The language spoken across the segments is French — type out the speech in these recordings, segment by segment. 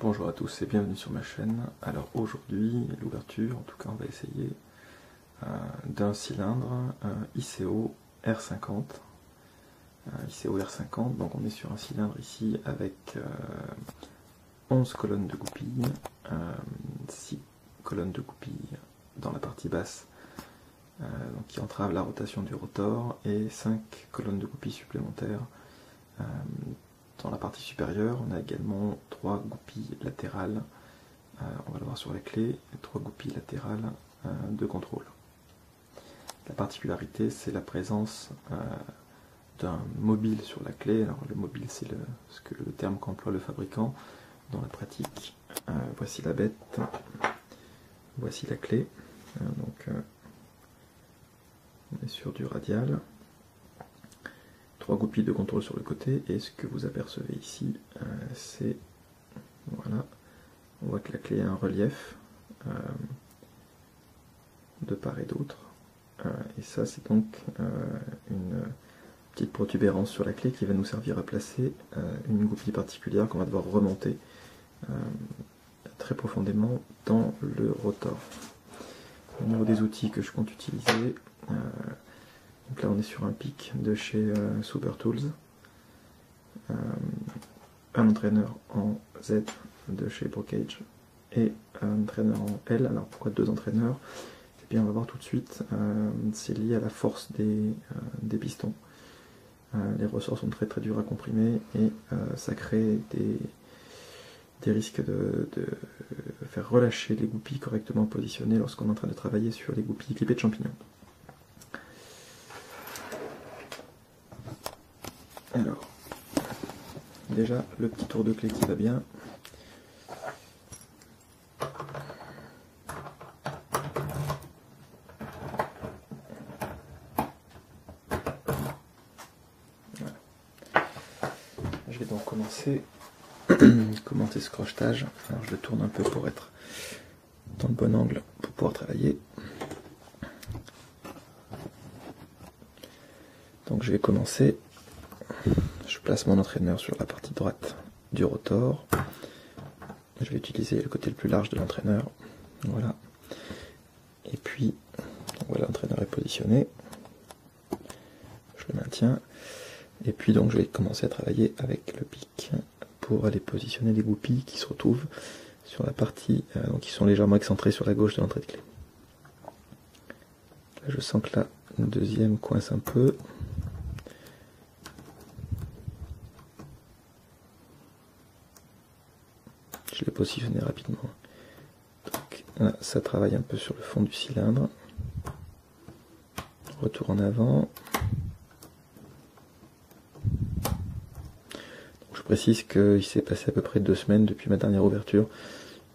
Bonjour à tous et bienvenue sur ma chaîne. Alors aujourd'hui, l'ouverture, en tout cas on va essayer d'un cylindre ICO R50. ICO R50, donc on est sur un cylindre ici avec 11 colonnes de goupilles, 6 colonnes de goupilles dans la partie basse donc qui entravent la rotation du rotor et 5 colonnes de goupilles supplémentaires dans la partie supérieure. On a également 3 goupilles latérales, on va le voir sur la clé, 3 goupilles latérales de contrôle. La particularité, c'est la présence d'un mobile sur la clé. Alors le mobile, c'est le terme qu'emploie le fabricant dans la pratique. Voici la bête, voici la clé. On est sur du radial. 3 goupilles de contrôle sur le côté, et ce que vous apercevez ici, c'est, voilà, on voit que la clé a un relief de part et d'autre, et ça c'est donc une petite protubérance sur la clé qui va nous servir à placer une goupille particulière qu'on va devoir remonter très profondément dans le rotor. Au niveau des outils que je compte utiliser, donc là on est sur un pic de chez Super Tools, un entraîneur en Z de chez Brocage et un entraîneur en L. Alors pourquoi 2 entraîneurs? Et bien on va voir tout de suite, c'est lié à la force des pistons. Les ressorts sont très durs à comprimer et ça crée des risques de faire relâcher les goupilles correctement positionnées lorsqu'on est en train de travailler sur les goupilles clippées de champignons. Alors, déjà le petit tour de clé qui va bien. Voilà. Je vais donc commencer ce crochetage. Alors je le tourne un peu pour être dans le bon angle pour pouvoir travailler. Donc je vais commencer. Je place mon entraîneur sur la partie droite du rotor. Je vais utiliser le côté le plus large de l'entraîneur. Voilà. Et puis, voilà, l'entraîneur est positionné. Je le maintiens. Et puis donc je vais commencer à travailler avec le pic pour aller positionner les goupilles qui se retrouvent sur la partie, donc qui sont légèrement excentrées sur la gauche de l'entrée de clé. Là je sens que la deuxième coince un peu. Je l'ai positionné rapidement. Donc, là, ça travaille un peu sur le fond du cylindre. Retour en avant. Donc, je précise qu'il s'est passé à peu près 2 semaines depuis ma dernière ouverture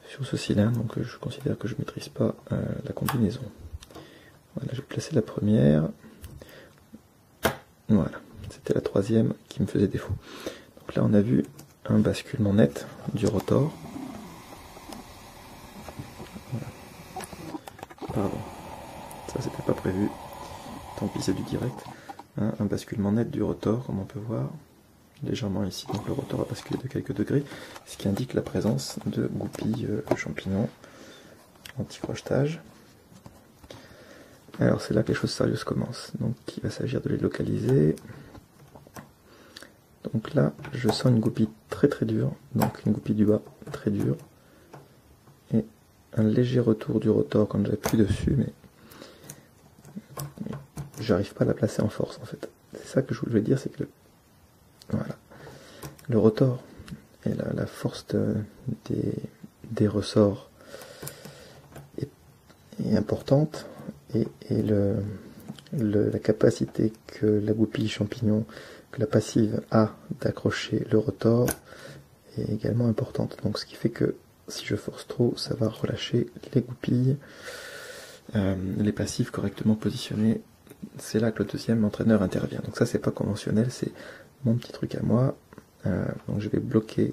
sur ce cylindre, donc je considère que je ne maîtrise pas la combinaison. Voilà, je vais placer la première. Voilà, c'était la troisième qui me faisait défaut. Donc là on a vu un basculement net du rotor. Pardon, ça c'était pas prévu, tant pis c'est du direct. Un basculement net du rotor, comme on peut voir, légèrement ici, donc le rotor a basculé de quelques degrés, ce qui indique la présence de goupilles champignons anti-crochetage. Alors c'est là que les choses sérieuses commencent, donc il va s'agir de les localiser. Donc là je sens une goupille très dure, donc une goupille du bas très dure, et un léger retour du rotor quand j'appuie dessus, mais j'arrive pas à la placer en force en fait. C'est ça que je voulais dire, c'est que voilà, le rotor et la force des ressorts est importante, et la capacité que la goupille champignon, que la passive a d'accrocher le rotor est également importante. Donc ce qui fait que si je force trop, ça va relâcher les goupilles, les passives correctement positionnées. C'est là que le deuxième entraîneur intervient. Donc ça c'est pas conventionnel, c'est mon petit truc à moi. Donc je vais bloquer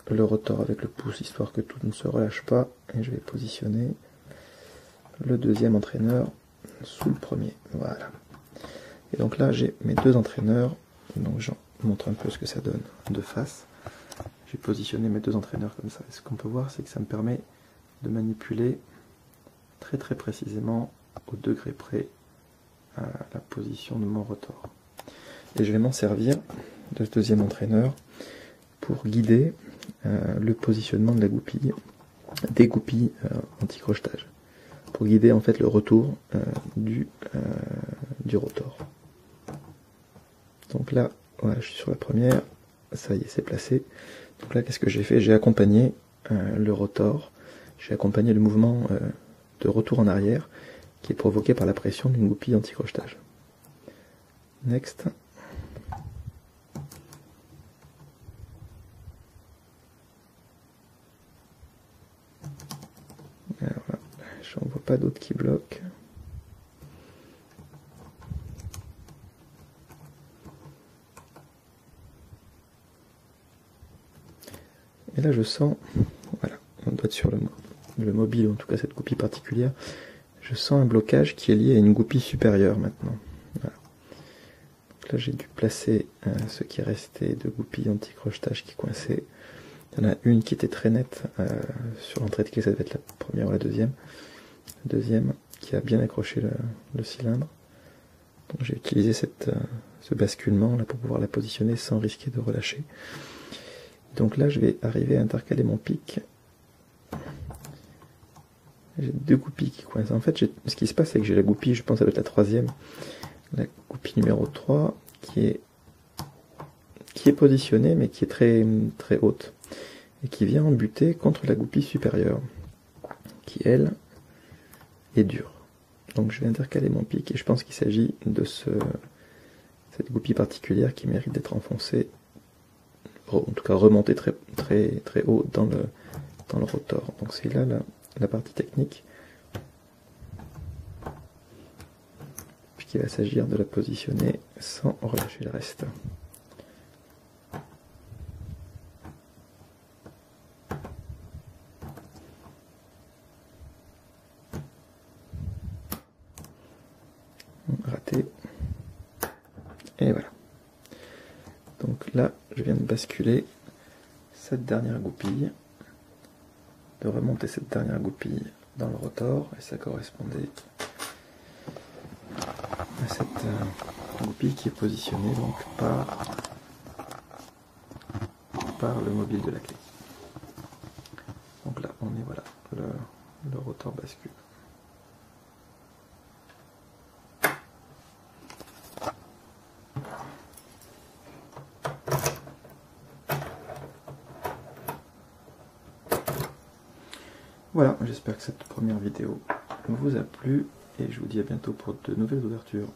le rotor avec le pouce histoire que tout ne se relâche pas, et je vais positionner le deuxième entraîneur sous le premier. Voilà. Et donc là j'ai mes 2 entraîneurs, donc j'en montre un peu ce que ça donne de face. j'ai positionné mes deux entraîneurs comme ça. Et ce qu'on peut voir, c'est que ça me permet de manipuler très très précisément au degré près la position de mon rotor. Et je vais m'en servir de ce deuxième entraîneur pour guider le positionnement de la goupille, des goupilles anti-crochetage, pour guider en fait le retour du rotor. Donc là, voilà, je suis sur la première, ça y est, c'est placé. Donc là, qu'est-ce que j'ai fait? J'ai accompagné le rotor, j'ai accompagné le mouvement de retour en arrière qui est provoqué par la pression d'une goupille anti-crochetage. Next. Alors là, j'en vois pas d'autres qui bloquent. Et là je sens, voilà, on doit être sur le mobile, ou en tout cas cette goupille particulière, je sens un blocage qui est lié à une goupille supérieure maintenant. Voilà. Donc là j'ai dû placer ce qui restait de goupilles anti-crochetage qui coinçaient. Il y en a une qui était très nette sur l'entrée de clé, ça devait être la première ou la deuxième. La deuxième qui a bien accroché le cylindre. Donc j'ai utilisé ce basculement là pour pouvoir la positionner sans risquer de relâcher. Donc là je vais arriver à intercaler mon pic. J'ai deux goupilles qui coincent. En fait, ce qui se passe, c'est que j'ai la goupille, je pense que ça doit être la troisième, la goupille numéro 3, qui est positionnée, mais qui est très, très haute, et qui vient en buter contre la goupille supérieure, qui, elle, est dure. Donc je vais intercaler mon pic, et je pense qu'il s'agit de cette goupille particulière qui mérite d'être enfoncée, en tout cas remontée très, très, très haut dans le rotor. Donc c'est là la partie technique, puisqu'il va s'agir de la positionner sans relâcher le reste. Raté. Et voilà. Donc là, je viens de basculer cette dernière goupille, de remonter cette dernière goupille dans le rotor, et ça correspondait à cette goupille qui est positionnée donc par le mobile de la clé. Donc là, on est, voilà, le rotor bascule. Voilà, j'espère que cette première vidéo vous a plu et je vous dis à bientôt pour de nouvelles ouvertures.